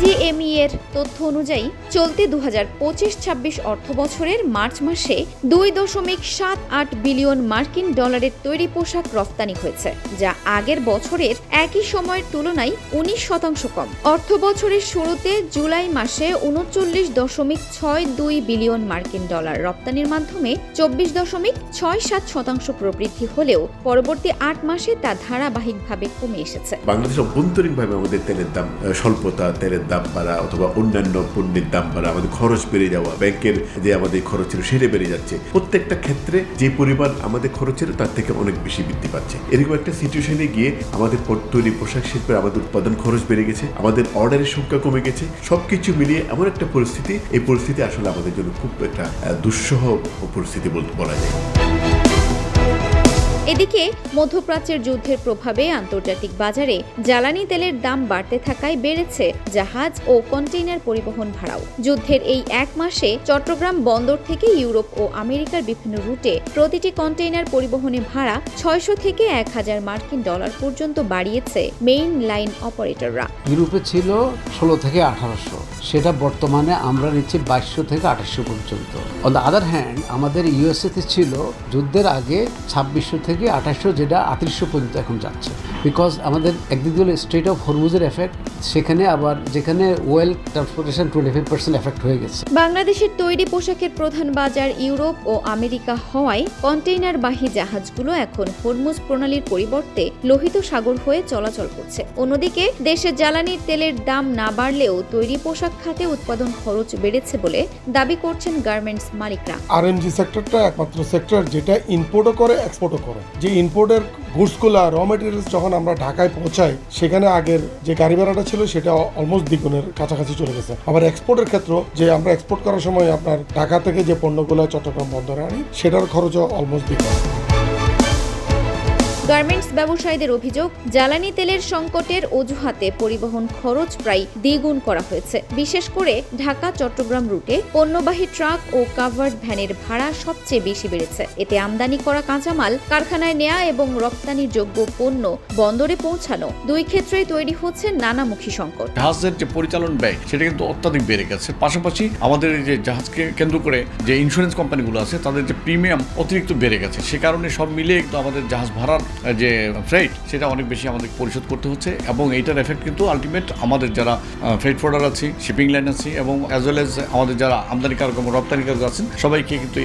BGME এর তথ্য অনুযায়ী চলতি 2025-26 অর্থবছরের মার্চ মাসে 2.78 বিলিয়ন মার্কিন ডলারের তৈরি পোশাক রফতানি হয়েছে, যা আগের বছরের একই সময়ের তুলনায় 19% কম। অর্থবছরের শুরুতে জুলাই মাসে 39.62 বিলিয়ন মার্কিন ডলার রপ্তানির মাধ্যমে 24.67% প্রবৃদ্ধি হলেও পরবর্তী 8 মাসে তা ধারাবাহিকভাবে কমে এসেছে। বাংলাদেশ অভ্যন্তরীণভাবে আমাদের তেলের দাম স্বল্পতা, তেলের দাম বাড়া অথবা অন্যান্য পণ্যের দাম বাড়া, আমাদের খরচ বেড়ে যাওয়া, ব্যাংকের যে আমাদের খরচ ছিল সেটা বেড়ে যাচ্ছে। প্রত্যেকটা ক্ষেত্রে যে পরিমাণ আমাদের খরচ ছিল তার থেকে অনেক বেশি বৃদ্ধি পাচ্ছে। এরকম একটা সিচুয়েশনে গিয়ে আমাদের তৈরি পোশাক শিল্পের আমাদের উৎপাদন খরচ বেড়ে গেছে, আমাদের অর্ডারের সংখ্যা কমে গেছে। সবকিছু মিলিয়ে এমন একটা পরিস্থিতি, এই পরিস্থিতি আসলে আমাদের জন্য খুব একটা দুঃসহ পরিস্থিতি বলা যায়। এদিকে মধ্যপ্রাচ্যের যুদ্ধের প্রভাবে আন্তর্জাতিক বাজারে জ্বালানি তেলের দাম বাড়তে থাকায় বেড়েছে জাহাজ ও কন্টেইনার পরিবহন ভাড়াও। যুদ্ধের এই এক মাসে চট্টগ্রাম বন্দর থেকে ইউরোপ ও আমেরিকার বিভিন্ন রুটে প্রতিটি কন্টেইনার পরিবহনে ভাড়া 600 থেকে 1000 মার্কিন ডলার পর্যন্ত বাড়িয়েছে মেইন লাইন অপারেটররা। ইউরোপে ছিল 16 থেকে 1800, সেটা বর্তমানে আমরা নিচ্ছি 2200 থেকে 2800 পর্যন্ত। অন দ্য আদার হ্যান্ড আমাদের ইউএসএতে ছিল যুদ্ধের আগে 2600 থেকে 2800, যেটা 3800 পর্যন্ত এখন যাচ্ছে। বিকজ আমাদের একদিক হলো স্ট্রেট অফ হরমুজের এফেক্ট, সেখানে আবার যেখানে ওয়েল ট্রান্সপোর্টেশন 25% এফেক্ট হয়ে গেছে। বাংলাদেশের তৈরি পোশাকের প্রধান বাজার ইউরোপ ও আমেরিকা হওয়ায় কন্টেইনারবাহী জাহাজগুলো এখন হরমুজ প্রণালীর পরিবর্তে লোহিত সাগর হয়ে চলাচল করছে। অন্যদিকে দেশে জ্বালানির তেলের দাম না বাড়লেও তৈরি পোশাক খাতে উৎপাদন খরচ বেড়েছে বলে দাবি করছেন গার্মেন্টস মালিকরা। আরএমজি সেক্টরটা একমাত্র সেক্টর যেটা ইম্পোর্টও করে এক্সপোর্টও করে। যে ইম্পোর্টের গুডসগুলো র মেটেরিয়ালস যখন আমরা ঢাকায় পৌঁছাই, সেখানে আগের যে গাড়ি ভাড়াটা ছিল সেটা অলমোস্ট দ্বিগুণের কাছাকাছি চলে গেছে। আবার এক্সপোর্টের ক্ষেত্রে যে আমরা এক্সপোর্ট করার সময় আপনার ঢাকা থেকে যে পণ্যগুলো চট্টগ্রাম বন্দরে আনি, সেটার খরচও অলমোস্ট দ্বিগুণ। গার্মেন্টস ব্যবসায়ীদের অভিযোগ, জ্বালানি তেলের সংকটের অজুহাতে পরিবহন খরচ প্রায় দ্বিগুণ করা হয়েছে। বিশেষ করে ঢাকা চট্টগ্রাম রুটে পণ্যবাহী ট্রাক ও কাভার্ড ভ্যানের ভাড়া সবচেয়ে বেশি বেড়েছে। এতে আমদানি করা কাঁচামাল কারখানায় নেওয়া এবং রপ্তানির যোগ্য পণ্য বন্দরে পৌঁছানো, দুই ক্ষেত্রেই তৈরি হচ্ছে নানামুখী সংকট। জাহাজের যে পরিচালন ব্যয় সেটা কিন্তু অত্যাধিক বেড়ে গেছে। পাশাপাশি আমাদের যে জাহাজকে কেন্দ্র করে যে ইন্স্যুরেন্স কোম্পানিগুলো আছে তাদের যে প্রিমিয়াম অতিরিক্ত বেড়ে গেছে। সে কারণে সব মিলিয়ে কিন্তু আমাদের জাহাজ ভাড়ার যে ফ্রেট সেটা অনেক বেশি আমাদের পরিশোধ করতে হচ্ছে, এবং এইটার এফেক্ট কিন্তু আলটিমেট আমাদের যারা ফ্রেট ফরওয়ার্ডার আছে, শিপিং লাইন আছে, এবং অ্যাজ ওয়েল এজ আমাদের যারা আমদানিকারক এবং রপ্তানিকারক আছেন সবাইকে কিন্তু